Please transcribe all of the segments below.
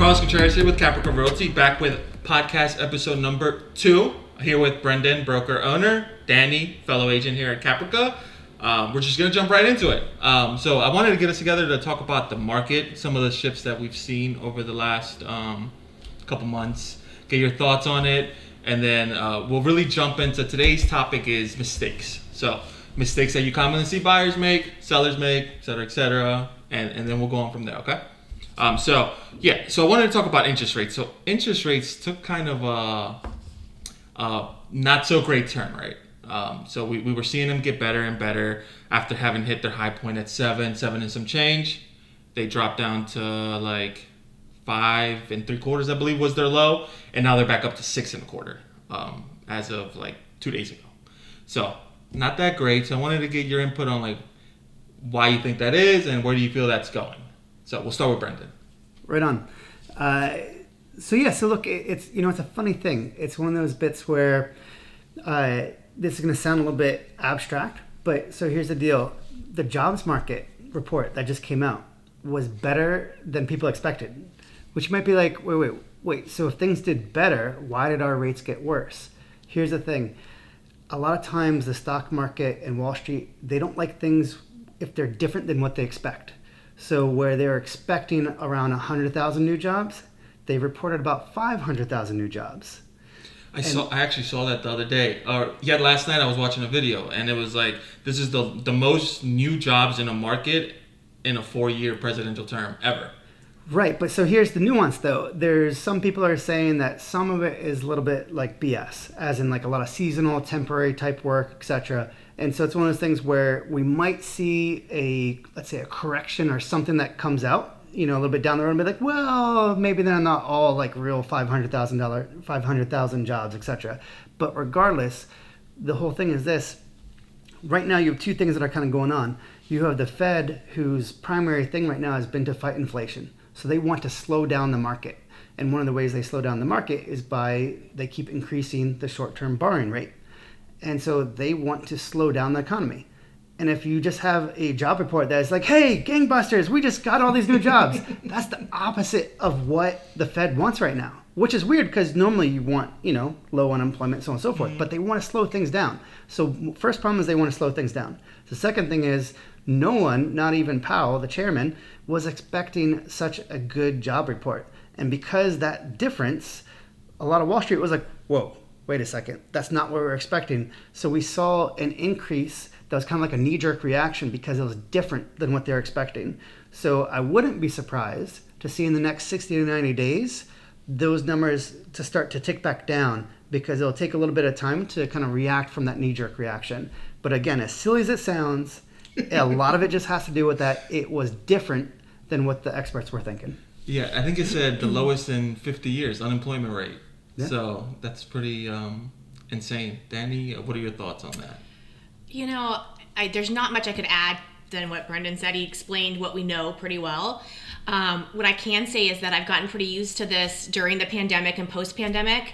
Carlos Contreras here with Caprika Realty, back with podcast episode number 2. Here with Brendan, broker owner, Danny, fellow agent here at Caprika. We're just going to jump right into it. So I wanted to get us together to talk about the market, some of the shifts that we've seen over the last couple months, get your thoughts on it, and then we'll really jump into today's topic is mistakes. So mistakes that you commonly see buyers make, sellers make, et cetera, and then we'll go on from there, okay? So I wanted to talk about interest rates. So interest rates took kind of a not so great turn, right? So we were seeing them get better and better after having hit their high point at 7 and some change. They dropped down to like 5 3/4, I believe was their low. And now they're back up to 6 1/4 as of like 2 days ago. So not that great. So I wanted to get your input on like why you think that is and where do you feel that's going. So we'll start with Brendan. Right on. So look, it's a funny thing. It's one of those bits where this is going to sound a little bit abstract, but so here's the deal. The jobs market report that just came out was better than people expected, which might be like, wait. So if things did better, why did our rates get worse? Here's the thing. A lot of times the stock market and Wall Street, they don't like things if they're different than what they expect. So where they're expecting around 100,000 new jobs, they reported about 500,000 new jobs. I actually saw that the other day. Last night I was watching a video, and it was like, this is the most new jobs in a market in a 4-year presidential term ever. Right, but so here's the nuance though. There's some people are saying that some of it is a little bit like BS, as in like a lot of seasonal, temporary type work, etc. And so it's one of those things where we might see let's say a correction or something that comes out, a little bit down the road and be like, well, maybe they're not all like real $500,000 jobs, etc. But regardless, the whole thing is this. Right now you have two things that are kind of going on. You have the Fed, whose primary thing right now has been to fight inflation. So they want to slow down the market. And one of the ways they slow down the market is they keep increasing the short-term borrowing rate. And so they want to slow down the economy. And if you just have a job report that is like, hey, gangbusters, we just got all these new jobs. That's the opposite of what the Fed wants right now, which is weird because normally you want, low unemployment, so on and so forth. But they want to slow things down. So first problem is they want to slow things down. The second thing is no one, not even Powell, the chairman, was expecting such a good job report. And because that difference, a lot of Wall Street was like, whoa, wait a second, that's not what we're expecting. So we saw an increase that was kind of like a knee-jerk reaction because it was different than what they're expecting. So I wouldn't be surprised to see in the next 60 to 90 days those numbers to start to tick back down because it'll take a little bit of time to kind of react from that knee-jerk reaction. But again, as silly as it sounds, a lot of it just has to do with that it was different than what the experts were thinking. Yeah, I think it said the lowest in 50 years unemployment rate. Yeah. So that's pretty insane. Danny, what are your thoughts on that? There's not much I could add than what Brendan said. He explained what we know pretty well. What I can say is that I've gotten pretty used to this during the pandemic and post-pandemic.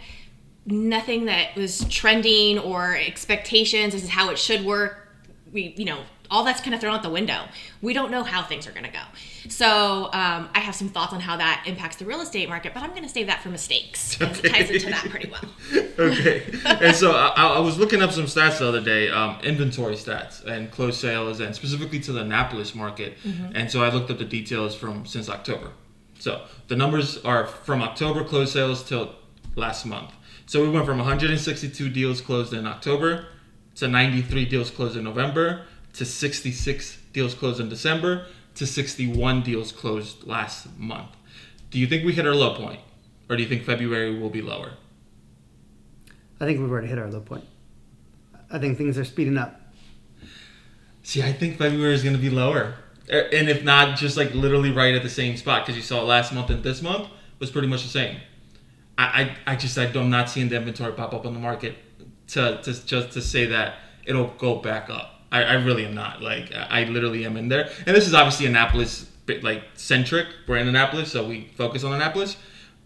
Nothing that was trending or expectations, this is how it should work. All that's kind of thrown out the window. We don't know how things are going to go. So I have some thoughts on how that impacts the real estate market, but I'm going to save that for mistakes. Okay. It ties into that pretty well. Okay. And so I was looking up some stats the other day, inventory stats and closed sales, and specifically to the Annapolis market. Mm-hmm. And so I looked up the details since October. So the numbers are from October closed sales till last month. So we went from 162 deals closed in October to 93 deals closed in November to 66 deals closed in December to 61 deals closed last month. Do you think we hit our low point? Or do you think February will be lower? I think we've already hit our low point. I think things are speeding up. See, I think February is going to be lower. And if not, just like literally right at the same spot, because you saw last month and this month was pretty much the same. I'm not seeing the inventory pop up on the market to say that it'll go back up. I really am not. Like, I literally am in there. And this is obviously Annapolis, like, centric. We're in Annapolis, so we focus on Annapolis.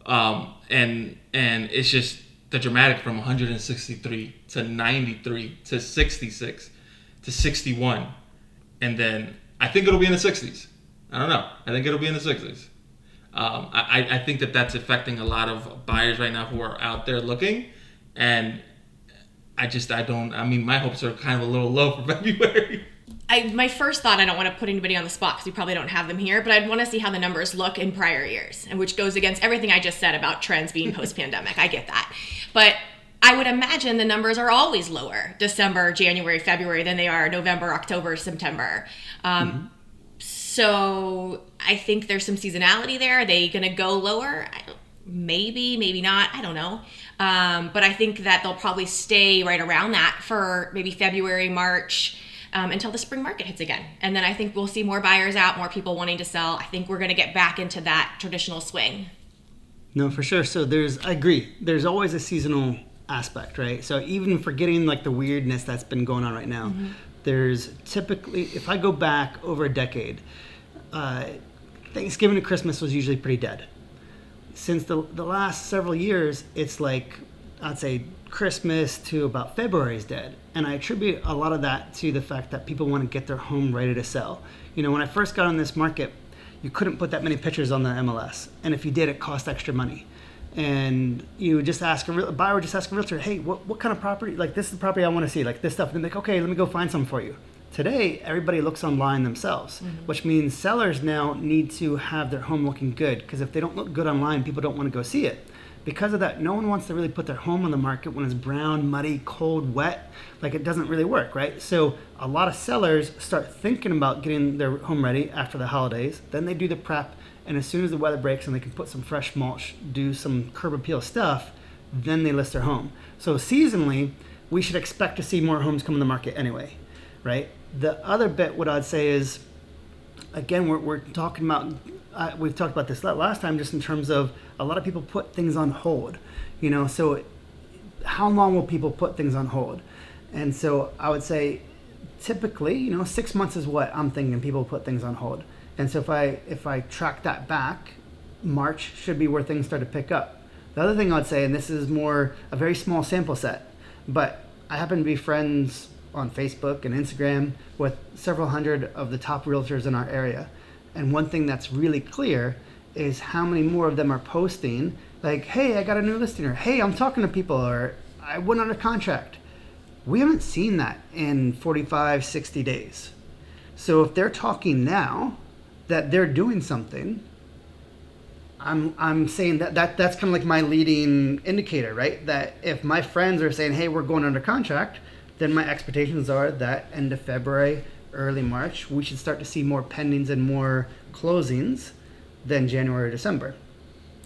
And it's just the dramatic from 163 to 93 to 66 to 61. And then I think it'll be in the 60s. I don't know. I think it'll be in the 60s. I think that that's affecting a lot of buyers right now who are out there looking, and my hopes are kind of a little low for February. My first thought, I don't want to put anybody on the spot because we probably don't have them here, but I'd want to see how the numbers look in prior years, and which goes against everything I just said about trends being post-pandemic. I get that. But I would imagine the numbers are always lower December, January, February than they are November, October, September. So I think there's some seasonality there. Are they going to go lower? Maybe, maybe not. I don't know. But I think that they'll probably stay right around that for maybe February, March, until the spring market hits again. And then I think we'll see more buyers out, more people wanting to sell. I think we're going to get back into that traditional swing. No, for sure. So I agree. There's always a seasonal aspect, right? So even forgetting like the weirdness that's been going on right now, there's typically, if I go back over a decade, Thanksgiving to Christmas was usually pretty dead. Since the last several years, it's like, I'd say Christmas to about February is dead. And I attribute a lot of that to the fact that people want to get their home ready to sell. You know, when I first got on this market, you couldn't put that many pictures on the MLS. And if you did, it cost extra money. And you would just ask a buyer would just ask a realtor, hey, what kind of property, like this is the property I want to see, like this stuff. And they're like, okay, let me go find some for you. Today, everybody looks online themselves, which means sellers now need to have their home looking good, because if they don't look good online, people don't want to go see it. Because of that, no one wants to really put their home on the market when it's brown, muddy, cold, wet. Like, it doesn't really work, right? So a lot of sellers start thinking about getting their home ready after the holidays. Then they do the prep, and as soon as the weather breaks and they can put some fresh mulch, do some curb appeal stuff, then they list their home. So seasonally, we should expect to see more homes come on the market anyway, right? The other bit, what I'd say is, again, we're talking about, we've talked about this last time, just in terms of a lot of people put things on hold, you know, so how long will people put things on hold? And so I would say typically, you know, 6 months is what I'm thinking people put things on hold. And so if I track that back, March should be where things start to pick up. The other thing I'd say, and this is more a very small sample set, but I happen to be friends on Facebook and Instagram with several hundred of the top realtors in our area. And one thing that's really clear is how many more of them are posting like, hey, I got a new listing, or hey, I'm talking to people, or I went under contract. We haven't seen that in 45, 60 days. So if they're talking now that they're doing something, I'm saying that's kind of like my leading indicator, right? That if my friends are saying, hey, we're going under contract, then my expectations are that end of February, early March, we should start to see more pendings and more closings than January or December.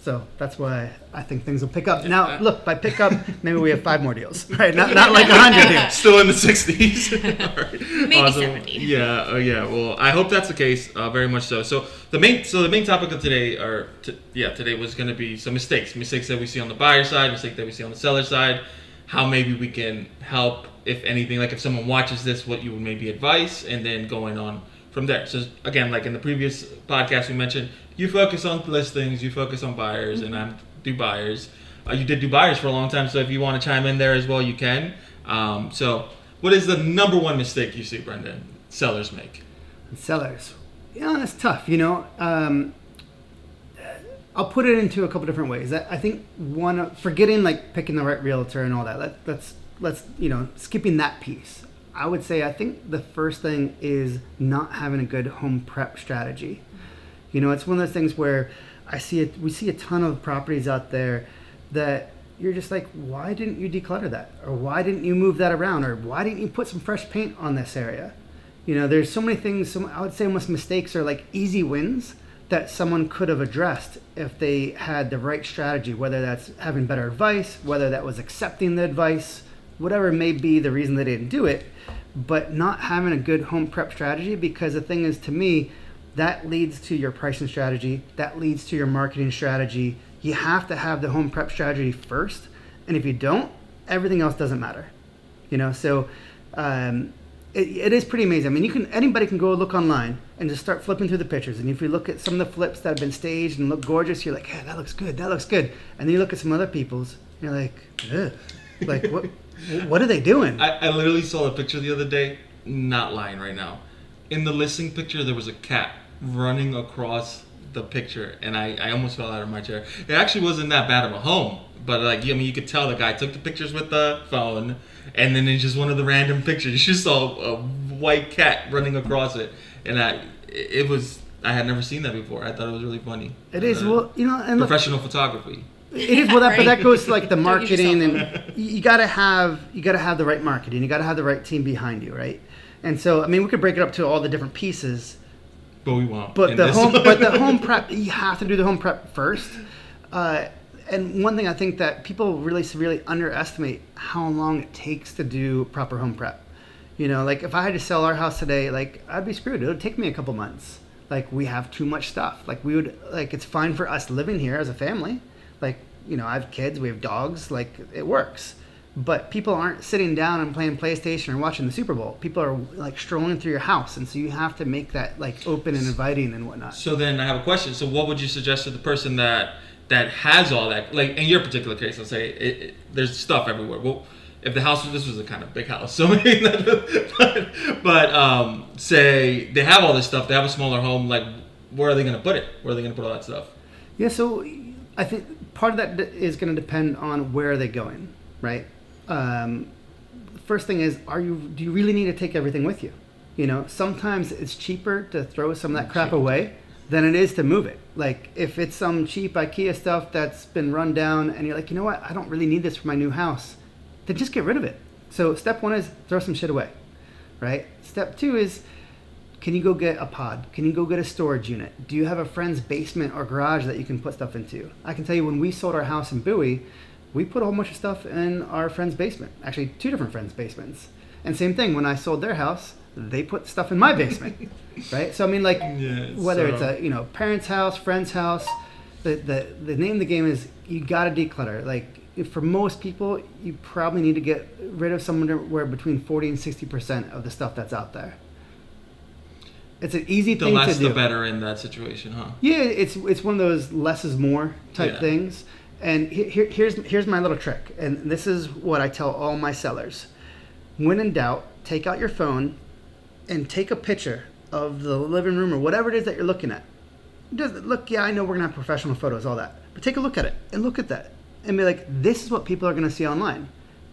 So that's why I think things will pick up. Now, look, by pick up, maybe we have 5 more deals, right? Not like 100 deals. Still in the 60s. Right. Maybe Awesome. 70. Yeah, yeah. Well, I hope that's the case. Very much so. So the main topic of today, today was going to be some mistakes that we see on the buyer side, mistakes that we see on the seller side. How maybe we can help, if anything, like if someone watches this, what you would maybe advise, and then going on from there. So again, like in the previous podcast we mentioned, you focus on listings, you focus on buyers, and I do buyers. You did do buyers for a long time, so if you want to chime in there as well, you can. So what is the number one mistake you see, Brendan, sellers make? Sellers. Yeah, that's tough, you know. I'll put it into a couple different ways. I think one, forgetting like picking the right realtor and all that. Let's skipping that piece. I would say I think the first thing is not having a good home prep strategy. You know, it's one of those things where we see a ton of properties out there that you're just like, why didn't you declutter that? Or why didn't you move that around? Or why didn't you put some fresh paint on this area? You know, there's so many things, I would say almost mistakes are like easy wins that someone could have addressed if they had the right strategy, whether that's having better advice, whether that was accepting the advice, whatever may be the reason they didn't do it, but not having a good home prep strategy. Because the thing is, to me, that leads to your pricing strategy, that leads to your marketing strategy. You have to have the home prep strategy first, and if you don't, everything else doesn't matter. You know, so it is pretty amazing. I mean, anybody can go look online and just start flipping through the pictures. And if you look at some of the flips that have been staged and look gorgeous, you're like, hey, that looks good. And then you look at some other people's, and you're like, ugh. Like, what are they doing? I literally saw a picture the other day, not lying right now. In the listing picture, there was a cat running across the picture, and I almost fell out of my chair. It actually wasn't that bad of a home, but like, I mean, you could tell the guy took the pictures with the phone, and then it's just one of the random pictures. You just saw a white cat running across it, and I had never seen that before. I thought it was really funny. It is, well, you know, and professional photography. It is, well, but that goes to like the Don't marketing, use and you gotta have the right marketing. You gotta have the right team behind you, right? And so, I mean, we could break it up to all the different pieces. But we won't. But the home prep, you have to do the home prep first. And one thing I think that people really severely underestimate how long it takes to do proper home prep. You know, like if I had to sell our house today, like I'd be screwed. It would take me a couple months. Like we have too much stuff. Like it's fine for us living here as a family. Like, you know, I have kids, we have dogs, like it works. But people aren't sitting down and playing PlayStation or watching the Super Bowl. People are like strolling through your house, and so you have to make that like open and inviting and whatnot. So then I have a question. So what would you suggest to the person that has all that? Like in your particular case, let's say there's stuff everywhere. Well, if the house, this was a kind of big house, so but say they have all this stuff, they have a smaller home. Like, where are they going to put it? Where are they going to put all that stuff? Yeah, so I think part of that is going to depend on where are they going, right? First thing is, do you really need to take everything with you? You know, sometimes it's cheaper to throw some of that crap away than it is to move it. Like if it's some cheap IKEA stuff that's been run down and you're like, you know what, I don't really need this for my new house, then just get rid of it. So step one is throw some shit away, right? Step two is, can you go get a pod? Can you go get a storage unit? Do you have a friend's basement or garage that you can put stuff into? I can tell you, when we sold our house in Bowie, we put a whole bunch of stuff in our friend's basement. Actually, 2 different friends' basements. And same thing, when I sold their house, they put stuff in my basement, right? So I mean, like, whether it's a parent's house, friend's house, the name of the game is you gotta declutter. Like, for most people, you probably need to get rid of somewhere between 40 and 60% of the stuff that's out there. It's an easy thing to do. The less the better in that situation, huh? Yeah, it's one of those less is more type things. And here's my little trick, and this is what I tell all my sellers. When in doubt, take out your phone and take a picture of the living room or whatever it is that you're looking at. I know we're gonna have professional photos, all that, but take a look at it and look at that and be like, this is what people are gonna see online.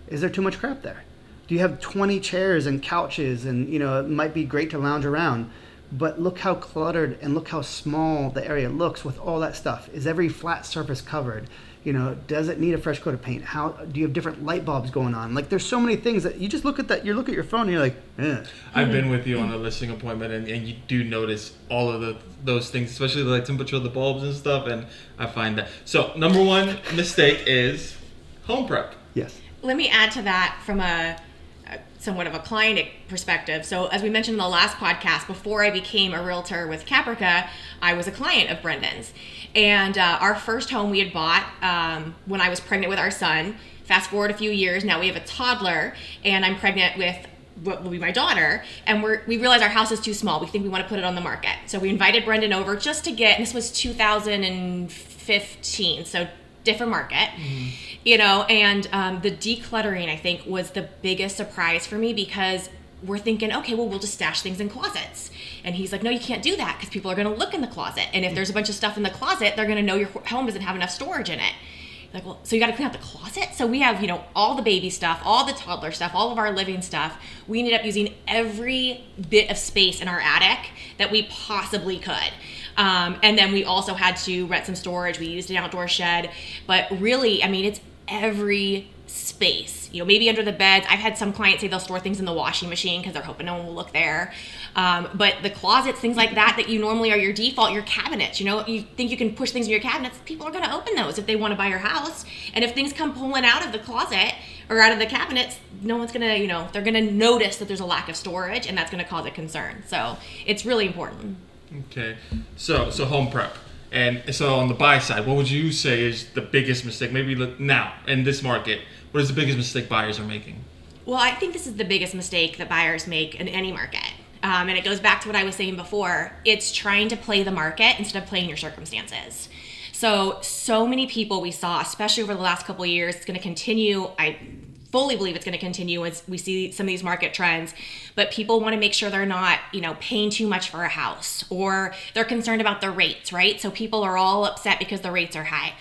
Is there too much crap there? Do you have 20 chairs and couches and, you know, it might be great to lounge around, but look how cluttered and look how small the area looks with all that stuff. Is every flat surface covered? You know, does it need a fresh coat of paint? How do you have different light bulbs going on? Like, there's so many things that you just look at that. You look at your phone and you're like, eh. I've been with you on a listing appointment, and you do notice all of those things, especially the temperature of the bulbs and stuff. And I find that. So, number one mistake is home prep. Yes. Let me add to that from somewhat of a client perspective. So as we mentioned in the last podcast, before I became a realtor with Caprika, I was a client of Brendan's. And our first home we had bought when I was pregnant with our son. Fast forward a few years, now we have a toddler, and I'm pregnant with what will be my daughter, and we realize our house is too small. We think we want to put it on the market. So we invited Brendan over just to and this was 2015, so different market. Mm-hmm. You know, and the decluttering, I think, was the biggest surprise for me, because we're thinking, okay, well, we'll just stash things in closets. And he's like, no, you can't do that, because people are going to look in the closet. And if there's a bunch of stuff in the closet, they're going to know your home doesn't have enough storage in it. Like, well, so you got to clean out the closet? So we have, you know, all the baby stuff, all the toddler stuff, all of our living stuff. We ended up using every bit of space in our attic that we possibly could. And then we also had to rent some storage. We used an outdoor shed. But really, I mean, it's every space. You know, maybe under the beds. I've had some clients say they'll store things in the washing machine because they're hoping no one will look there. But the closets, things like that you normally are your default, your cabinets, you know, you think you can push things in your cabinets, people are going to open those if they want to buy your house. And if things come pulling out of the closet or out of the cabinets, no one's going to, you know, they're going to notice that there's a lack of storage, and that's going to cause a concern. So it's really important. Okay. So home prep. And so on the buy side, what would you say is the biggest mistake? Maybe now in this market, what is the biggest mistake buyers are making? Well, I think this is the biggest mistake that buyers make in any market. And it goes back to what I was saying before. It's trying to play the market instead of playing your circumstances. So many people we saw, especially over the last couple of years, it's going to continue. fully believe it's going to continue as we see some of these market trends, but people want to make sure they're not, paying too much for a house, or they're concerned about the rates, right? So people are all upset because the rates are high.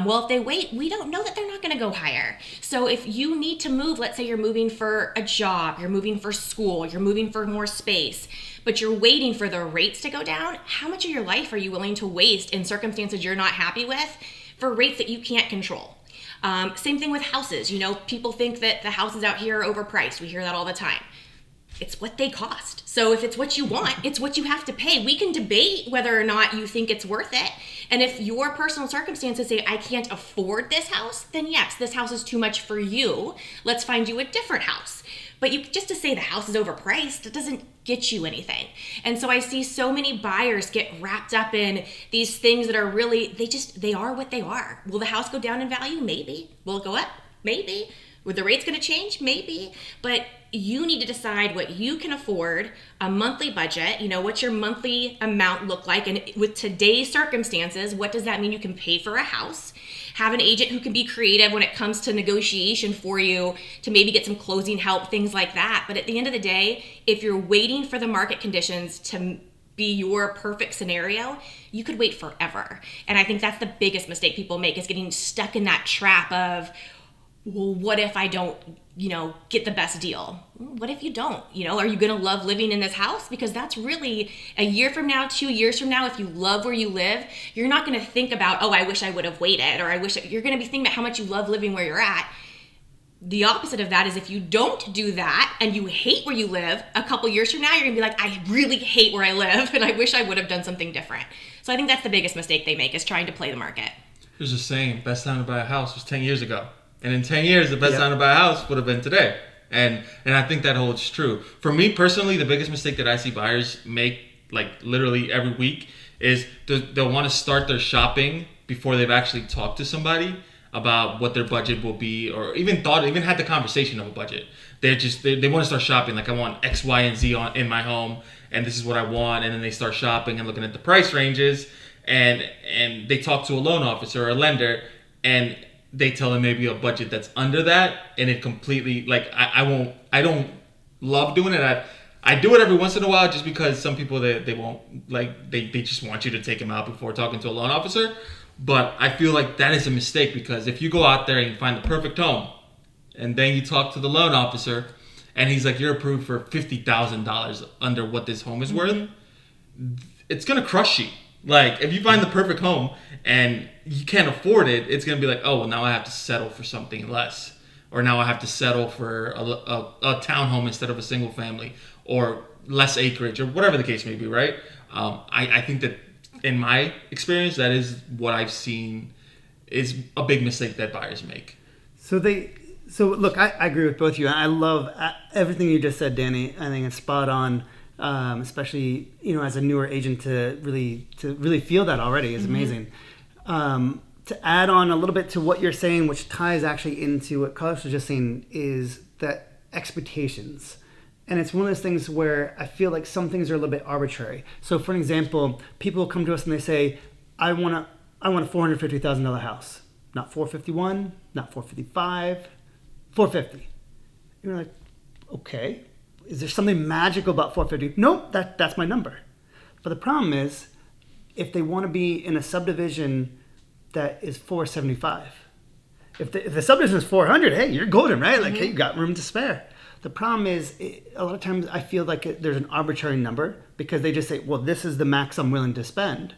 Well, if they wait, we don't know that they're not going to go higher. So if you need to move, let's say you're moving for a job, you're moving for school, you're moving for more space, but you're waiting for the rates to go down, how much of your life are you willing to waste in circumstances you're not happy with for rates that you can't control? Same thing with houses. People think that the houses out here are overpriced. We hear that all the time. It's what they cost. So if it's what you want, it's what you have to pay. We can debate whether or not you think it's worth it. And if your personal circumstances say, I can't afford this house, then yes, this house is too much for you. Let's find you a different house. But just to say the house is overpriced, it doesn't get you anything. And so I see so many buyers get wrapped up in these things that are really, they are what they are. Will the house go down in value? Maybe. Will it go up? Maybe. Were the rates going to change? Maybe. But you need to decide what you can afford, a monthly budget, what's your monthly amount look like? And with today's circumstances, what does that mean you can pay for a house? Have an agent who can be creative when it comes to negotiation for you to maybe get some closing help, things like that. But at the end of the day, if you're waiting for the market conditions to be your perfect scenario, you could wait forever. And I think that's the biggest mistake people make, is getting stuck in that trap of, well, what if I don't, get the best deal? What if you don't? Are you going to love living in this house? Because that's really a year from now, 2 years from now, if you love where you live, you're not going to think about, I wish I would have waited, or you're going to be thinking about how much you love living where you're at. The opposite of that is if you don't do that and you hate where you live, a couple years from now, you're going to be like, I really hate where I live and I wish I would have done something different. So I think that's the biggest mistake they make, is trying to play the market. There's a saying, best time to buy a house was 10 years ago. And in 10 years, the best time to buy a house would have been today. And I think that holds true. For me personally, the biggest mistake that I see buyers make, like literally every week, is they'll want to start their shopping before they've actually talked to somebody about what their budget will be, or even had the conversation of a budget. They want to start shopping, like, I want X, Y, and Z in my home, and this is what I want. And then they start shopping and looking at the price ranges, and they talk to a loan officer or a lender, and they tell them maybe a budget that's under that, and it completely, like, I don't love doing it. I do it every once in a while just because some people, they won't, like, they just want you to take them out before talking to a loan officer. But I feel like that is a mistake, because if you go out there and you find the perfect home, and then you talk to the loan officer and he's like, you're approved for $50,000 under what this home is worth, it's going to crush you. Like, if you find the perfect home and you can't afford it, it's going to be like, oh, well, now I have to settle for something less. Or now I have to settle for a townhome instead of a single family, or less acreage, or whatever the case may be, right? I think that in my experience, that is what I've seen is a big mistake that buyers make. So look, I agree with both of you. I love everything you just said, Danny. I think it's spot on. Especially, as a newer agent, to really feel that already is amazing. To add on a little bit to what you're saying, which ties actually into what Carlos was just saying, is that expectations. And it's one of those things where I feel like some things are a little bit arbitrary. So for an example, people come to us and they say, I want a $450,000 house. Not 451, not 455, 450. And you're like, okay. Is there something magical about 450? Nope, that's my number. But the problem is, if they want to be in a subdivision that is 475, if the subdivision is 400, hey, you're golden, right? Like, hey, you got room to spare. The problem is, a lot of times I feel like there's an arbitrary number, because they just say, well, this is the max I'm willing to spend.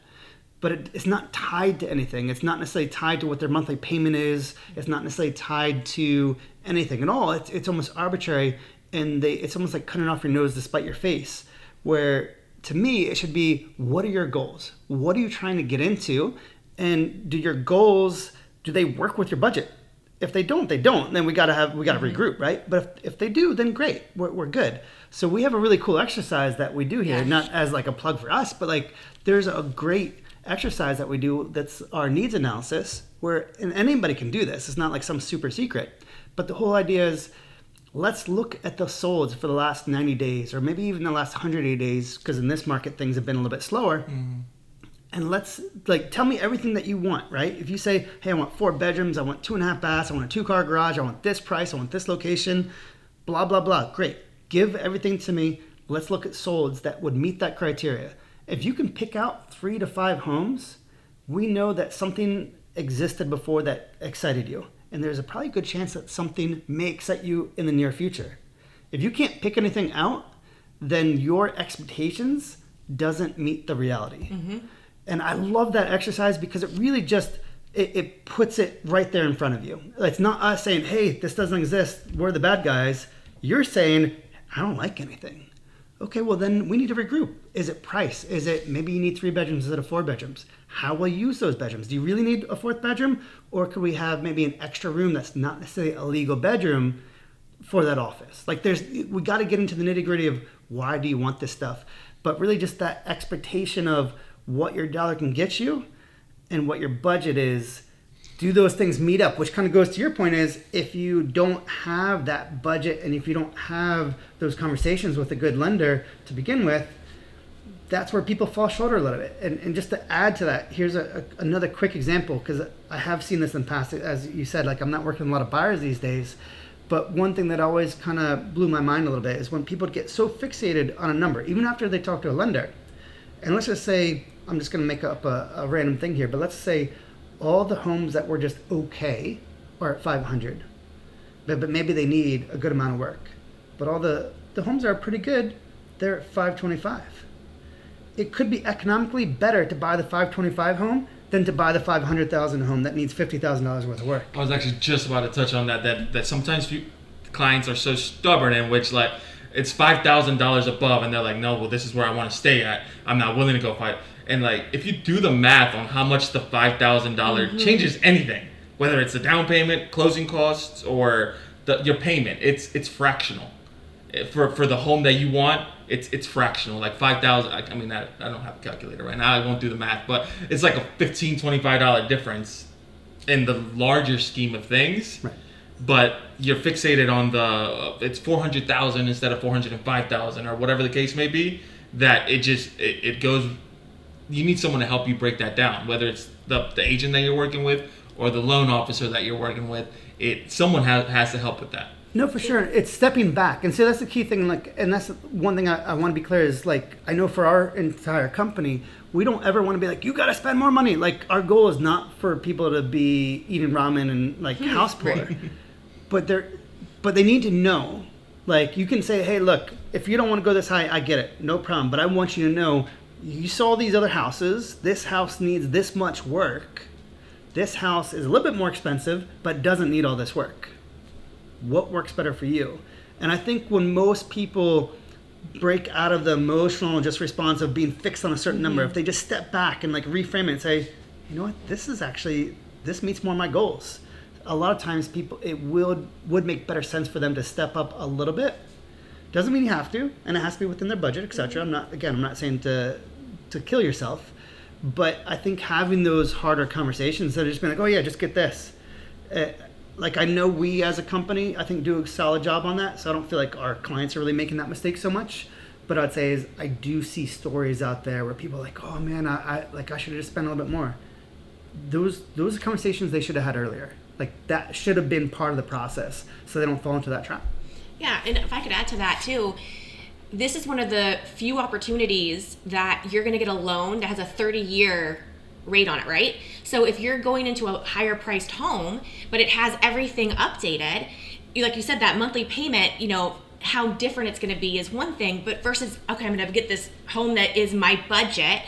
But it's not tied to anything. It's not necessarily tied to what their monthly payment is. It's not necessarily tied to anything at all. It's almost arbitrary. And it's almost like cutting off your nose to spite your face, where to me it should be, what are your goals? What are you trying to get into? And do your goals, do they work with your budget? If they don't, they don't. Then we gotta regroup, right? But if they do, then great, we're good. So we have a really cool exercise that we do here, not as like a plug for us, but like there's a great exercise that we do that's our needs analysis, and anybody can do this. It's not like some super secret, but the whole idea is, let's look at the solds for the last 90 days, or maybe even the last 180 days, because in this market things have been a little bit slower. and let's tell me everything that you want, right? If you say, hey, I want 4 bedrooms, I want 2.5 baths, I want a 2-car garage, I want this price, I want this location, blah, blah, blah. Great. Give everything to me. Let's look at solds that would meet that criteria. If you can pick out 3 to 5 homes, we know that something existed before that excited you. And there's a probably good chance that something may excite you in the near future. If you can't pick anything out, then your expectations doesn't meet the reality. Mm-hmm. And I love that exercise because it really just, it puts it right there in front of you. It's not us saying, hey, this doesn't exist, we're the bad guys. You're saying, I don't like anything. Okay, well then we need to regroup. Is it price? Is it maybe you need 3 bedrooms instead of 4 bedrooms? How will you use those bedrooms? Do you really need a 4th bedroom? Or could we have maybe an extra room that's not necessarily a legal bedroom for that office? We got to get into the nitty gritty of why do you want this stuff? But really just that expectation of what your dollar can get you and what your budget is. Do those things meet up? Which kind of goes to your point is if you don't have that budget and if you don't have those conversations with a good lender to begin with, that's where people fall short a little bit. And just to add to that, here's another quick example, because I have seen this in the past. As you said, I'm not working with a lot of buyers these days, but one thing that always kind of blew my mind a little bit is when people get so fixated on a number, even after they talk to a lender. And let's just say, I'm just going to make up a random thing here, but let's say all the homes that were just okay are at 500, but maybe they need a good amount of work. But all the homes that are pretty good, they're at 525. It could be economically better to buy the 525 home than to buy the 500,000 home that needs $50,000 worth of work. I was actually just about to touch on that sometimes clients are so stubborn in which it's $5,000 above and they're like, no, well, this is where I want to stay at. I'm not willing to go fight. And if you do the math on how much the $5,000 changes anything, whether it's the down payment, closing costs, or your payment, it's fractional. For the home that you want, it's fractional. Like $5,000. I mean, I don't have a calculator right now. I won't do the math, but it's like a $15, $25 difference in the larger scheme of things. Right. But you're fixated on it's $400,000 instead of $405,000 or whatever the case may be. That it goes. You need someone to help you break that down, whether it's the agent that you're working with or the loan officer that you're working with. Someone has to help with that. No, for sure. It's stepping back. And so that's the key thing. And that's one thing I want to be clear is I know for our entire company, we don't ever want to be like, you got to spend more money. Our goal is not for people to be eating ramen and house poor, but they need to know. You can say, hey, look, if you don't want to go this high, I get it. No problem. But I want you to know, you saw these other houses. This house needs this much work. This house is a little bit more expensive, but doesn't need all this work. What works better for you? And I think when most people break out of the emotional just response of being fixed on a certain number, if they just step back and reframe it and say, you know what, this meets more of my goals. A lot of times it would make better sense for them to step up a little bit. Doesn't mean you have to, and it has to be within their budget, etc. I'm not saying to kill yourself, but I think having those harder conversations that are just being like, oh yeah, just get this. I know we as a company, I think, do a solid job on that, so I don't feel like our clients are really making that mistake so much. But I'd say I do see stories out there where people are like, oh man, I should have just spent a little bit more. Those are conversations they should have had earlier. That should have been part of the process, so they don't fall into that trap. Yeah, and if I could add to that too, this is one of the few opportunities that you're going to get a loan that has a 30-year rate on it, right? So if you're going into a higher priced home, but it has everything updated, like you said, that monthly payment, how different it's going to be is one thing, but versus, okay, I'm going to get this home that is my budget.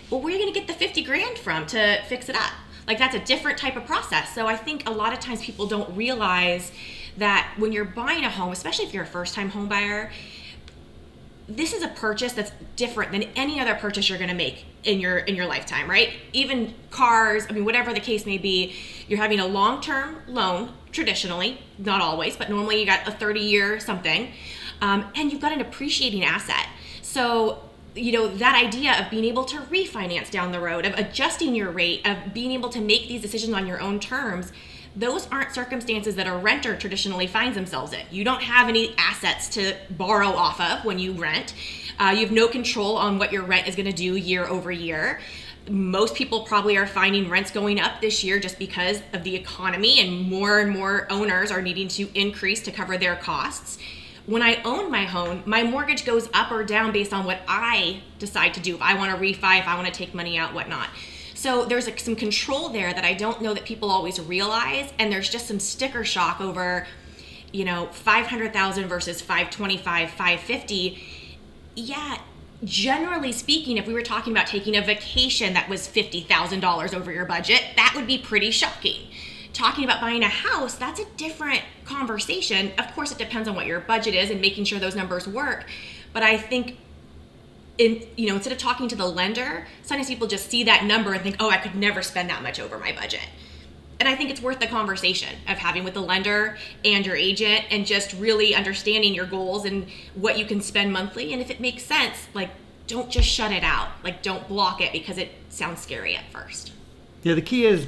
Well, where are you going to get the $50,000 from to fix it up? That's a different type of process. So I think a lot of times people don't realize that when you're buying a home, especially if you're a first-time home buyer, this is a purchase that's different than any other purchase you're going to make in your lifetime, right? Even cars, whatever the case may be, you're having a long-term loan, traditionally, not always, but normally you got a 30-year something, and you've got an appreciating asset. So, that idea of being able to refinance down the road, of adjusting your rate, of being able to make these decisions on your own terms, those aren't circumstances that a renter traditionally finds themselves in. You don't have any assets to borrow off of when you rent. You have no control on what your rent is going to do year over year. most people probably are finding rents going up this year just because of the economy, and more owners are needing to increase to cover their costs. When I own my home, my mortgage goes up or down based on what I decide to do. If I want to refi, if I want to take money out, whatnot. So there's some control there that I don't know that people always realize, and there's just some sticker shock over, $500,000 versus $525,000, $550,000. Yeah, generally speaking, if we were talking about taking a vacation that was $50,000 over your budget, that would be pretty shocking. Talking about buying a house, that's a different conversation. Of course, it depends on what your budget is and making sure those numbers work. But I think instead of talking to the lender, sometimes people just see that number and think, oh, I could never spend that much over my budget. And I think it's worth the conversation of having with the lender and your agent, and just really understanding your goals and what you can spend monthly. And if it makes sense, don't just shut it out. Don't block it because it sounds scary at first. Yeah, the key is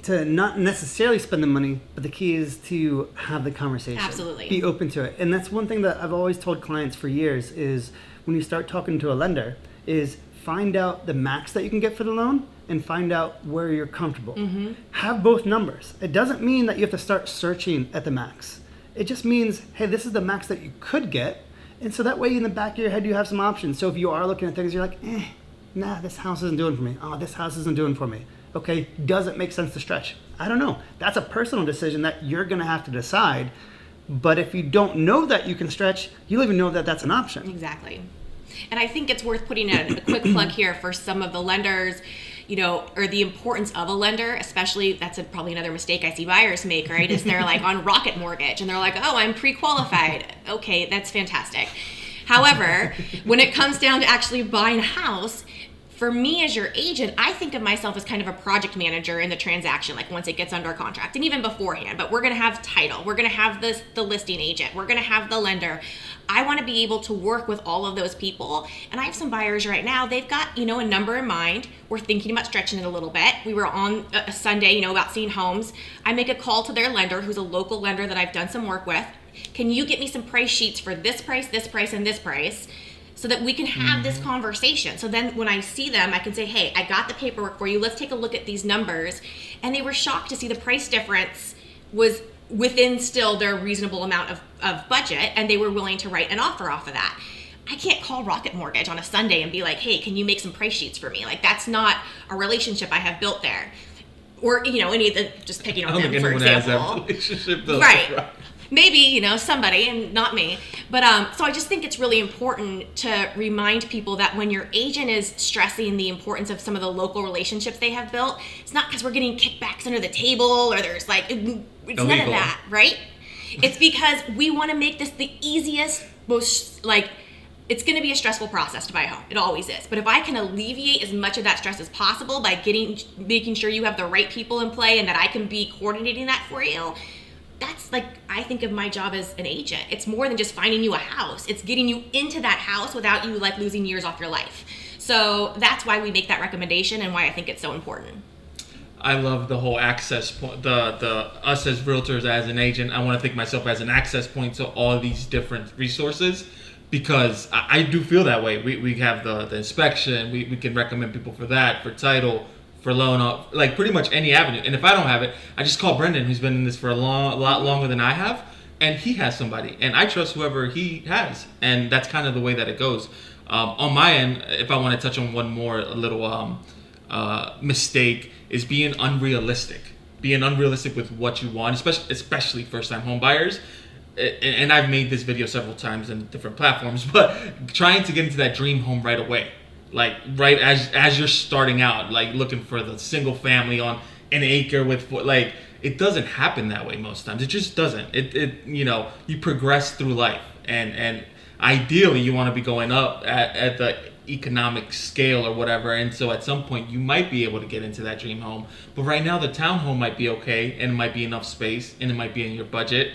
to not necessarily spend the money, but the key is to have the conversation. Absolutely. Be open to it. And that's one thing that I've always told clients for years is when you start talking to a lender is find out the max that you can get for the loan and find out where you're comfortable. Mm-hmm. Have both numbers. It doesn't mean that you have to start searching at the max. It just means, hey, this is the max that you could get. And so that way in the back of your head, you have some options. So if you are looking at things, you're like, nah, this house isn't doing for me. Oh, this house isn't doing for me. Okay, does it make sense to stretch? I don't know. That's a personal decision that you're going to have to decide. But if you don't know that you can stretch, you don't even know that that's an option. Exactly. And I think it's worth putting a quick plug here for some of the lenders, or the importance of a lender, especially that's probably another mistake I see buyers make, right? Is they're on Rocket Mortgage and they're like, oh, I'm pre-qualified. Okay, that's fantastic. However, when it comes down to actually buying a house, for me as your agent, I think of myself as kind of a project manager in the transaction, once it gets under contract and even beforehand. But we're going to have title. We're going to have the listing agent. We're going to have the lender. I want to be able to work with all of those people. And I have some buyers right now. They've got, a number in mind. We're thinking about stretching it a little bit. We were on a Sunday, about seeing homes. I make a call to their lender, who's a local lender that I've done some work with. Can you get me some price sheets for this price, and this price? So that we can have this conversation. So then when I see them, I can say, hey, I got the paperwork for you. Let's take a look at these numbers. And they were shocked to see the price difference was within still their reasonable amount of budget, and they were willing to write an offer off of that. I can't call Rocket Mortgage on a Sunday and be like, hey, can you make some price sheets for me? That's not a relationship I have built there. Or, any of the, just picking on them, for example. Has that relationship built. Right. Maybe, somebody and not me. But so I just think it's really important to remind people that when your agent is stressing the importance of some of the local relationships they have built, it's not because we're getting kickbacks under the table or there's it's illegal. None of that, right? It's because we want to make this the easiest, most it's going to be a stressful process to buy a home. It always is. But if I can alleviate as much of that stress as possible by making sure you have the right people in play and that I can be coordinating that for you, that's I think of my job as an agent. It's more than just finding you a house. It's getting you into that house without you losing years off your life. So that's why we make that recommendation and why I think it's so important. I love the whole access point, the us as realtors, as an agent. I want to think myself as an access point to all these different resources, because I do feel that way. We have the inspection. We can recommend people for that, for title, for loan, pretty much any avenue. And if I don't have it, I just call Brendan, who's been in this for a lot longer than I have, and he has somebody, and I trust whoever he has, and that's kind of the way that it goes. On my end, if I want to touch on one more little mistake, is being unrealistic with what you want, especially first-time home buyers. And I've made this video several times in different platforms, but trying to get into that dream home right away. Right as you're starting out, looking for the single family on an acre with it doesn't happen that way most times. It just doesn't. You progress through life, and ideally you want to be going up at the economic scale or whatever, and so at some point you might be able to get into that dream home. But right now the townhome might be okay, and it might be enough space, and it might be in your budget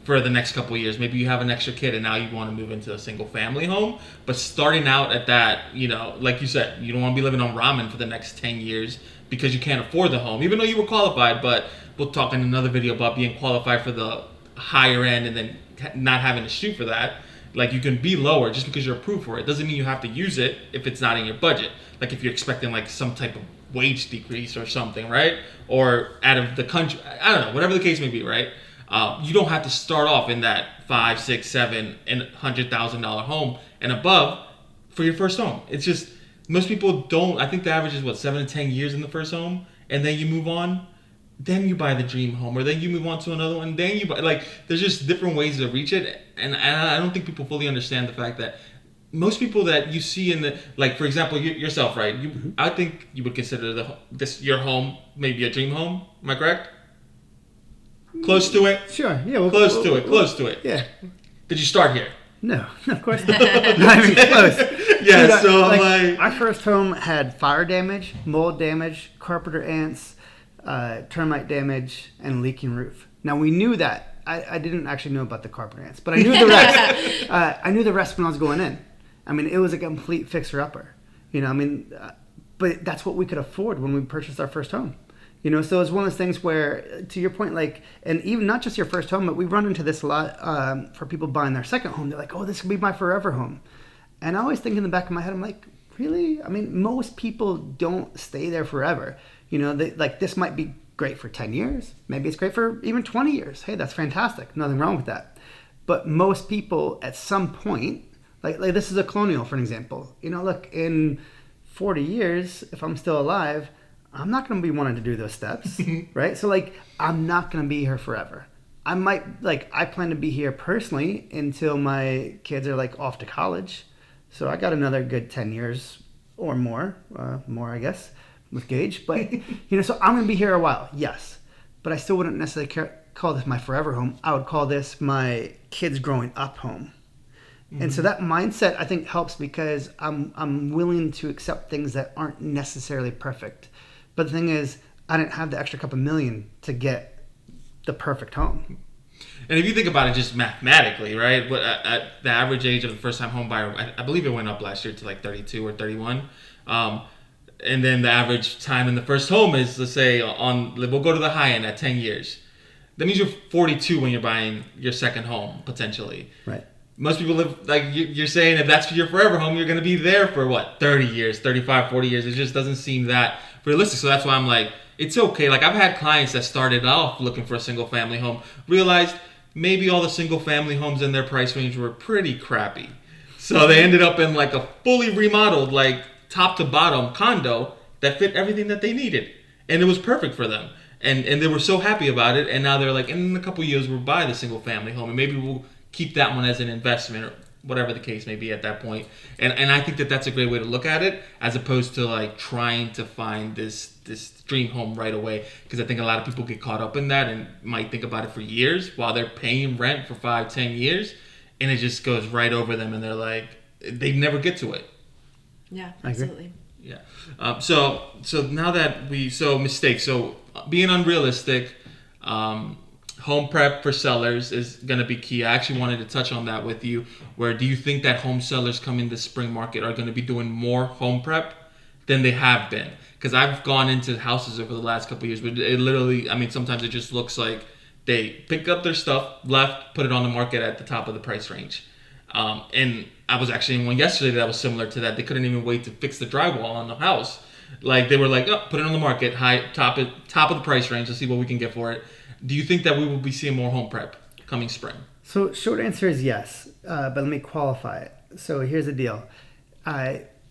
for the next couple of years. Maybe you have an extra kid and now you want to move into a single family home. But starting out at that, like you said, you don't want to be living on ramen for the next 10 years because you can't afford the home, even though you were qualified. But we'll talk in another video about being qualified for the higher end and then not having to shoot for that. You can be lower just because you're approved for it. Doesn't mean you have to use it if it's not in your budget. If you're expecting some type of wage decrease or something, right? Or out of the country, I don't know, whatever the case may be, right? You don't have to start off in that $5, $6, $7, and $100,000 home and above for your first home. It's just most people don't. I think the average is 7 to 10 years in the first home, and then you move on. Then you buy the dream home, or then you move on to another one. Then you buy, like, there's just different ways to reach it, and I don't think people fully understand the fact that most people that you see in the, like, for example, yourself, right? I think you would consider your home maybe a dream home. Am I correct? Close to it. Sure. Yeah. Close to it. Yeah. Did you start here? No, of course not. Not even close. Yeah. Dude, So our first home had fire damage, mold damage, carpenter ants, termite damage, and leaking roof. Now we knew that. I didn't actually know about the carpenter ants, but I knew the rest. I knew the rest when I was going in. I mean, it was a complete fixer-upper. But that's what we could afford when we purchased our first home. So it's one of those things where, to your point, like, and even not just your first home, but we run into this a lot for people buying their second home. They're like, oh, this could be my forever home. And I always think in the back of my head, I'm like, really? I mean, most people don't stay there forever. This might be great for 10 years. Maybe it's great for even 20 years. Hey, that's fantastic. Nothing wrong with that. But most people at some point, like this is a colonial, for an example. Look, in 40 years, if I'm still alive, I'm not going to be wanting to do those steps, right? So, I'm not going to be here forever. I plan to be here personally until my kids are, off to college. So I got another good 10 years or more, I guess, with Gage. But, so I'm going to be here a while, yes. But I still wouldn't necessarily call this my forever home. I would call this my kids growing up home. Mm-hmm. And so that mindset, I think, helps because I'm willing to accept things that aren't necessarily perfect. But the thing is, I didn't have the extra couple million to get the perfect home. And if you think about it just mathematically, right? At the average age of the first-time home buyer, I believe it went up last year to 32 or 31. And then the average time in the first home is, let's say, we'll go to the high end at 10 years. That means you're 42 when you're buying your second home, potentially. Right. Most people live, like you're saying, if that's your forever home, you're going to be there for 30 years, 35, 40 years. It just doesn't seem that realistic. So that's why I'm like, it's okay. Like, I've had clients that started off looking for a single family home, realized maybe all the single family homes in their price range were pretty crappy. So they ended up in a fully remodeled, top to bottom condo that fit everything that they needed. And it was perfect for them. And they were so happy about it. And now they're like, in a couple of years, we'll buy the single family home. And maybe we'll keep that one as an investment or whatever the case may be at that point. And I think that that's a great way to look at it, as opposed to trying to find this dream home right away. Because I think a lot of people get caught up in that and might think about it for years while they're paying rent for 5-10 years. And it just goes right over them and they're like, they never get to it. Yeah, absolutely. Yeah. So now that mistakes. So being unrealistic, home prep for sellers is going to be key. I actually wanted to touch on that with you. Where do you think that home sellers coming this spring market are going to be doing more home prep than they have been? Because I've gone into houses over the last couple of years, but it literally, sometimes it just looks like they pick up their stuff, left, put it on the market at the top of the price range. And I was actually in one yesterday that was similar to that. They couldn't even wait to fix the drywall on the house. They were like, oh, put it on the market, top of the price range. Let's see what we can get for it. Do you think that we will be seeing more home prep coming spring? So short answer is yes, but let me qualify it. So here's the deal.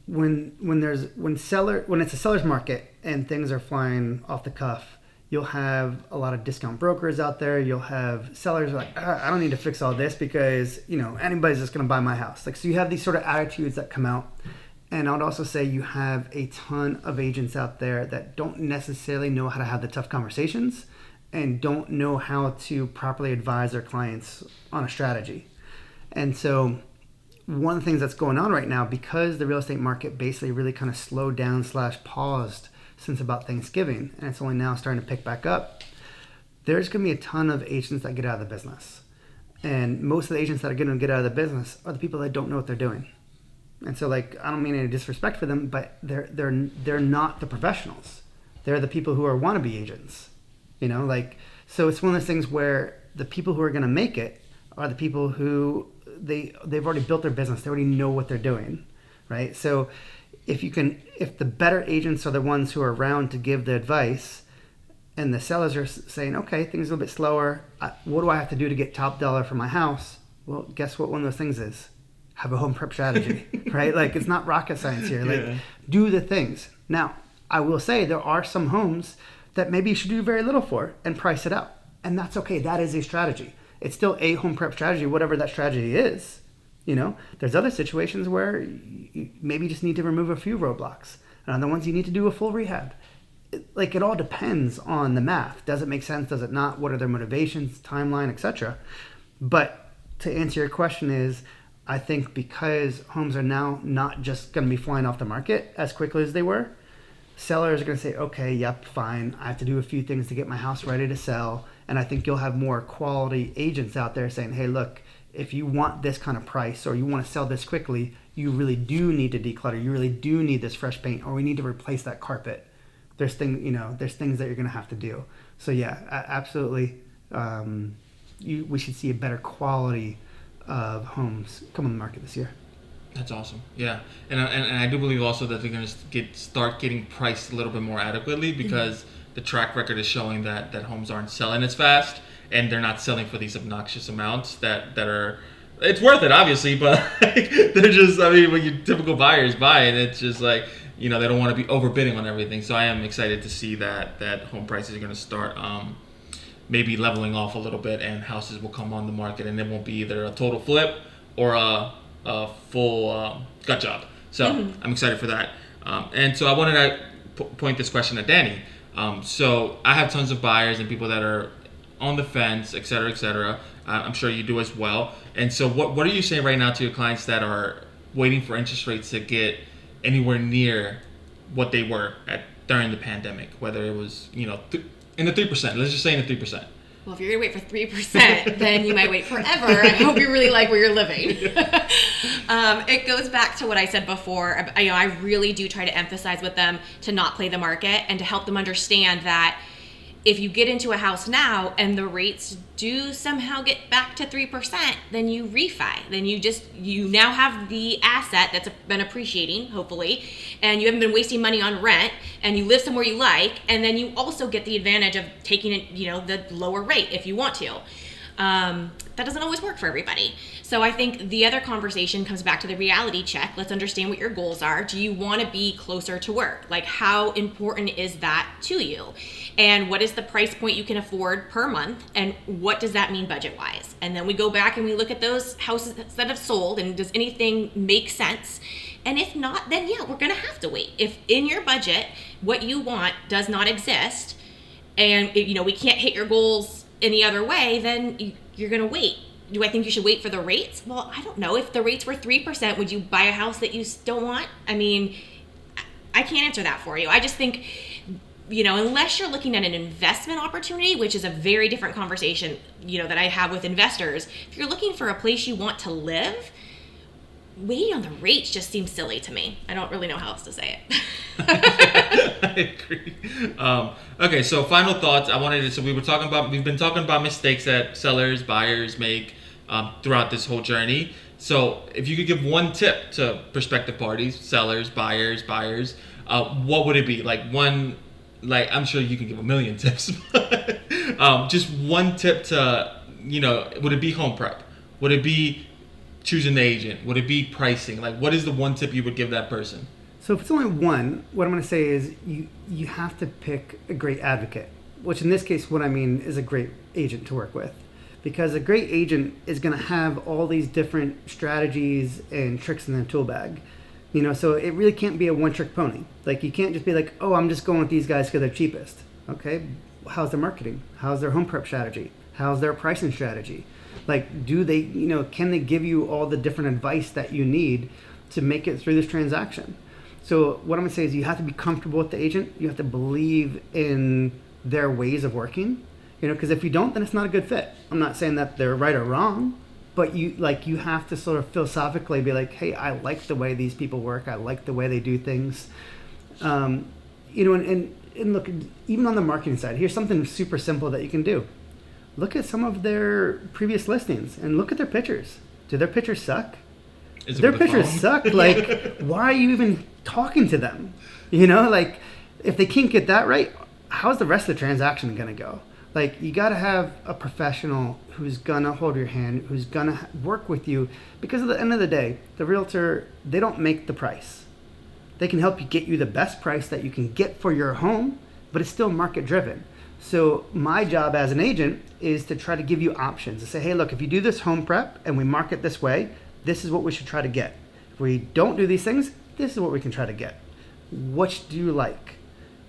When it's a seller's market and things are flying off the cuff, you'll have a lot of discount brokers out there. You'll have sellers like, I don't need to fix all this because anybody's just going to buy my house. So you have these sort of attitudes that come out. And I would also say you have a ton of agents out there that don't necessarily know how to have the tough conversations and don't know how to properly advise their clients on a strategy. And so one of the things that's going on right now, because the real estate market basically really kind of slowed down / paused since about Thanksgiving, and it's only now starting to pick back up, there's going to be a ton of agents that get out of the business. And most of the agents that are going to get out of the business are the people that don't know what they're doing. And so I don't mean any disrespect for them, but they're not the professionals. They're the people who are wannabe agents. So it's one of those things where the people who are going to make it are the people who they've already built their business. They already know what they're doing, right? So if the better agents are the ones who are around to give the advice, and the sellers are saying, okay, things are a little bit slower. What do I have to do to get top dollar for my house? Well, guess what one of those things is? Have a home prep strategy, right? Like, it's not rocket science here. Like, do the things. Now, I will say there are some homes that maybe you should do very little for and price it out. And that's okay. That is a strategy. It's still a home prep strategy, whatever that strategy is. There's other situations where you maybe just need to remove a few roadblocks. And other ones you need to do a full rehab. It all depends on the math. Does it make sense? Does it not? What are their motivations, timeline, etc.? But to answer your question is, I think because homes are now not just going to be flying off the market as quickly as they were, sellers are going to say, okay, yep, fine. I have to do a few things to get my house ready to sell. And I think you'll have more quality agents out there saying, hey, look, if you want this kind of price or you want to sell this quickly, you really do need to declutter. You really do need this fresh paint, or we need to replace that carpet. There's things that you're going to have to do. So yeah, absolutely. We should see a better quality of homes come on the market this year. That's awesome. Yeah, and I do believe also that they're going to start getting priced a little bit more adequately, because the track record is showing that homes aren't selling as fast, and they're not selling for these obnoxious amounts that are. It's worth it, obviously, but they're just. I mean, when your typical buyers buy it, it's just like, they don't want to be overbidding on everything. So I am excited to see that home prices are going to start maybe leveling off a little bit, and houses will come on the market, and it won't be either a total flip or a full gut job. So I'm excited for that. And so I wanted to point this question at Danny. So I have tons of buyers and people that are on the fence, et cetera, et cetera. I'm sure you do as well. And so what are you saying right now to your clients that are waiting for interest rates to get anywhere near what they were at during the pandemic, whether it was, in the 3%, let's just say in the 3%. Well, if you're going to wait for 3%, then you might wait forever. I hope you really like where you're living. It goes back to what I said before. I really do try to emphasize with them to not play the market, and to help them understand that if you get into a house now and the rates do somehow get back to 3%, then you refi. Then you now have the asset that's been appreciating, hopefully, and you haven't been wasting money on rent, and you live somewhere you like, and then you also get the advantage of taking it, the lower rate if you want to. That doesn't always work for everybody. So I think the other conversation comes back to the reality check. Let's understand what your goals are. Do you want to be closer to work? Like, how important is that to you? And what is the price point you can afford per month? And what does that mean budget-wise? And then we go back and we look at those houses that have sold, and does anything make sense? And if not, then yeah, we're going to have to wait. If in your budget, what you want does not exist, and we can't hit your goals any other way, then you're going to wait. Do I think you should wait for the rates? Well, I don't know. If the rates were 3%, would you buy a house that you don't want? I mean, I can't answer that for you. I just think, unless you're looking at an investment opportunity, which is a very different conversation, that I have with investors. If you're looking for a place you want to live, waiting on the rates just seems silly to me. I don't really know how else to say it. I agree. Okay, so final thoughts. We've been talking about mistakes that sellers, buyers make throughout this whole journey. So if you could give one tip to prospective parties, sellers, buyers, what would it be? I'm sure you can give a million tips, but just one tip to, would it be home prep? Would it be choosing the agent? Would it be pricing? What is the one tip you would give that person? So if it's only one, what I'm going to say is you have to pick a great advocate, which in this case, what I mean is a great agent to work with. Because a great agent is going to have all these different strategies and tricks in their tool bag. So it really can't be a one-trick pony. You can't just be like, oh, I'm just going with these guys because they're cheapest. Okay, how's their marketing? How's their home prep strategy? How's their pricing strategy? Do they, can they give you all the different advice that you need to make it through this transaction? So what I'm going to say is you have to be comfortable with the agent. You have to believe in their ways of working, because if you don't, then it's not a good fit. I'm not saying that they're right or wrong, but you have to sort of philosophically be like, hey, I like the way these people work. I like the way they do things. And look, even on the marketing side, here's something super simple that you can do. Look at some of their previous listings and look at their pictures. Do their pictures suck? Is it Their with the pictures phone? suck. Like, why are you even talking to them? You know, like, if they can't get that right, how's the rest of the transaction going to go? Like, you got to have a professional who's going to hold your hand, who's going to work with you. Because at the end of the day, the realtor, they don't make the price. They can help you get you the best price that you can get for your home, but it's still market driven. So my job as an agent is to try to give you options. To say, hey, look, if you do this home prep and we market this way, this is what we should try to get. If we don't do these things, this is what we can try to get. Which do you like?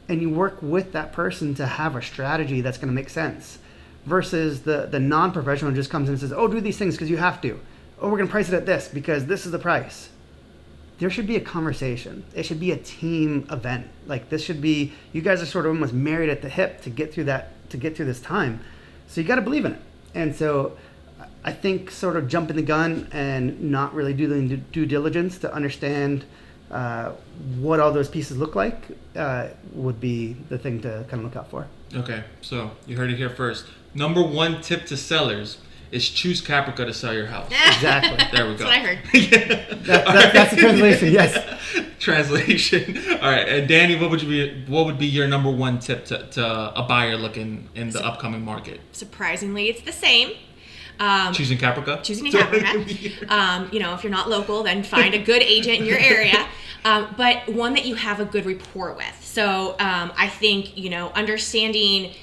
And you work with that person to have a strategy that's going to make sense. Versus the non-professional who just comes in and says, oh, do these things because you have to. Oh, we're going to price it at this because this is the price. There should be a conversation. It should be a team event. Like, this should be, you guys are sort of almost married at the hip to get through this time. So you got to believe in it. And so I think sort of jumping the gun and not really doing due diligence to understand what all those pieces look like would be the thing to kind of look out for. Okay, so you heard it here first. Number one tip to sellers is choose Caprika to sell your house. Exactly. There we go. That's what I heard. That's the translation, yes. Translation. All right, and Danny, what would be your number one tip to a buyer looking in the upcoming market? Surprisingly, it's the same. Choosing Caprika? Choosing a Caprika. If you're not local, then find a good agent in your area, but one that you have a good rapport with. So I think, understanding,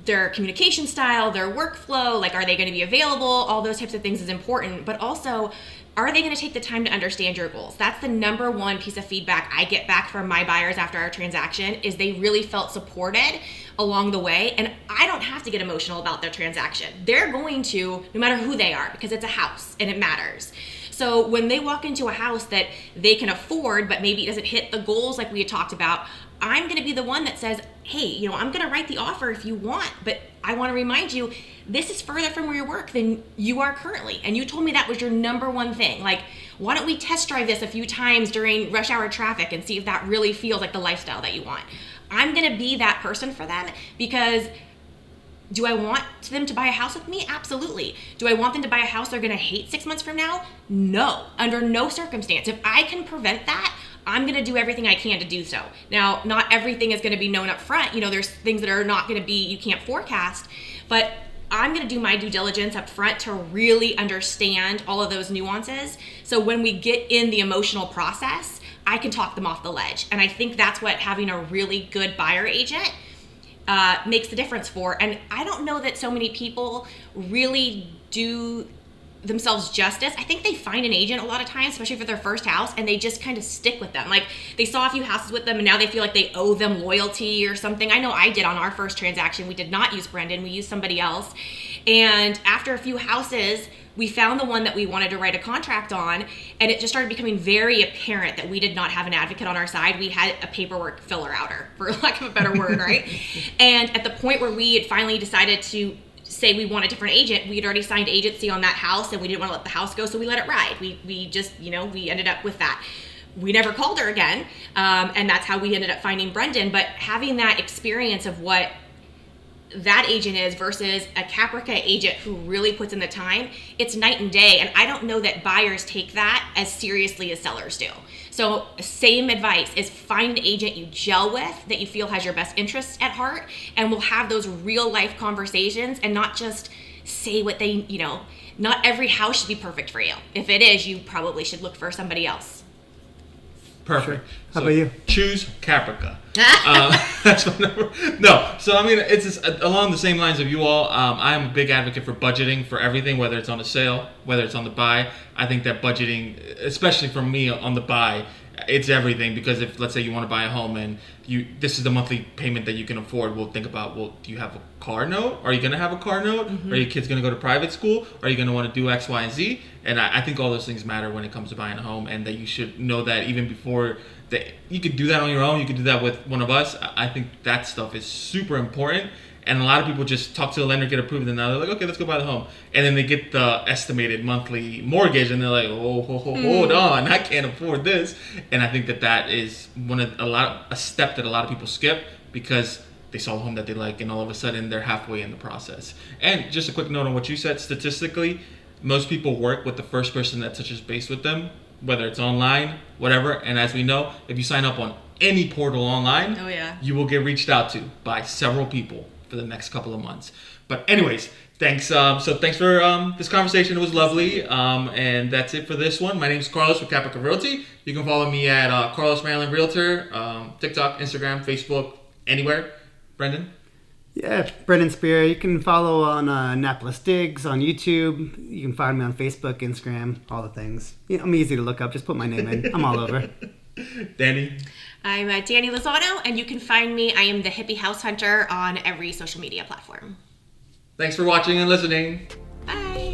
their communication style, their workflow, like, are they going to be available? All those types of things is important, but also, are they going to take the time to understand your goals? That's the number one piece of feedback I get back from my buyers after our transaction, is they really felt supported along the way. And I don't have to get emotional about their transaction. They're going to, no matter who they are, because it's a house and it matters. So when they walk into a house that they can afford, but maybe it doesn't hit the goals like we had talked about, I'm going to be the one that says, hey, I'm going to write the offer if you want, but I want to remind you, this is further from where you work than you are currently. And you told me that was your number one thing. Like, why don't we test drive this a few times during rush hour traffic and see if that really feels like the lifestyle that you want? I'm going to be that person for them, because do I want them to buy a house with me? Absolutely. Do I want them to buy a house they're going to hate 6 months from now? No, under no circumstance. If I can prevent that, I'm going to do everything I can to do so. Now, not everything is going to be known up front. There's things that are not going to be, you can't forecast, but I'm going to do my due diligence up front to really understand all of those nuances. So when we get in the emotional process, I can talk them off the ledge. And I think that's what having a really good buyer agent makes the difference for. And I don't know that so many people really do themselves justice. I think they find an agent a lot of times, especially for their first house, and they just kind of stick with them. Like, they saw a few houses with them and now they feel like they owe them loyalty or something. I know I did on our first transaction. We did not use Brendan, we used somebody else. And after a few houses, we found the one that we wanted to write a contract on, and it just started becoming very apparent that we did not have an advocate on our side. We had a paperwork filler-outer, for lack of a better word, right? And at the point where we had finally decided to say we want a different agent, we had already signed agency on that house, and we didn't want to let the house go, so we let it ride. We just, we ended up with that. We never called her again, and that's how we ended up finding Brendan. But having that experience of what that agent is versus a Caprika agent who really puts in the time, it's night and day. And I don't know that buyers take that as seriously as sellers do. So same advice is find an agent you gel with, that you feel has your best interests at heart, and will have those real life conversations and not just say what they, not every house should be perfect for you. If it is, you probably should look for somebody else. Perfect. Sure. How about you? Choose Caprika. That's my number. No, so I mean, it's just along the same lines of you all. I'm a big advocate for budgeting for everything, whether it's on a sale, whether it's on the buy. I think that budgeting, especially for me on the buy, it's everything. Because if, let's say, you want to buy a home and this is the monthly payment that you can afford, we'll think about, do you have a car note? Are you going to have a car note? Mm-hmm. Are your kids going to go to private school? Are you going to want to do X, Y, and Z? And I think all those things matter when it comes to buying a home, and that you should know that even before that. You could do that on your own. You could do that with one of us. I think that stuff is super important. And a lot of people just talk to the lender, get approved, and now they're like, okay, let's go buy the home. And then they get the estimated monthly mortgage, and they're like, hold on, I can't afford this. And I think that is a step that a lot of people skip, because they saw a home that they like, and all of a sudden they're halfway in the process. And just a quick note on what you said, statistically, most people work with the first person that touches base with them, whether it's online, whatever. And as we know, if you sign up on any portal online, you will get reached out to by several people for the next couple of months. But anyways, thanks. So thanks for this conversation. It was lovely. And that's it for this one. My name's Carlos with Caprika Realty. You can follow me at Carlos Maryland Realtor, TikTok, Instagram, Facebook, anywhere. Brendan? Yeah, Brendan Spear. You can follow on Annapolis Digs on YouTube. You can find me on Facebook, Instagram, all the things. I'm easy to look up. Just put my name in. I'm all over. Danny? I'm Danny Lozano, and you can find me. I am the Hippie House Hunter on every social media platform. Thanks for watching and listening. Bye.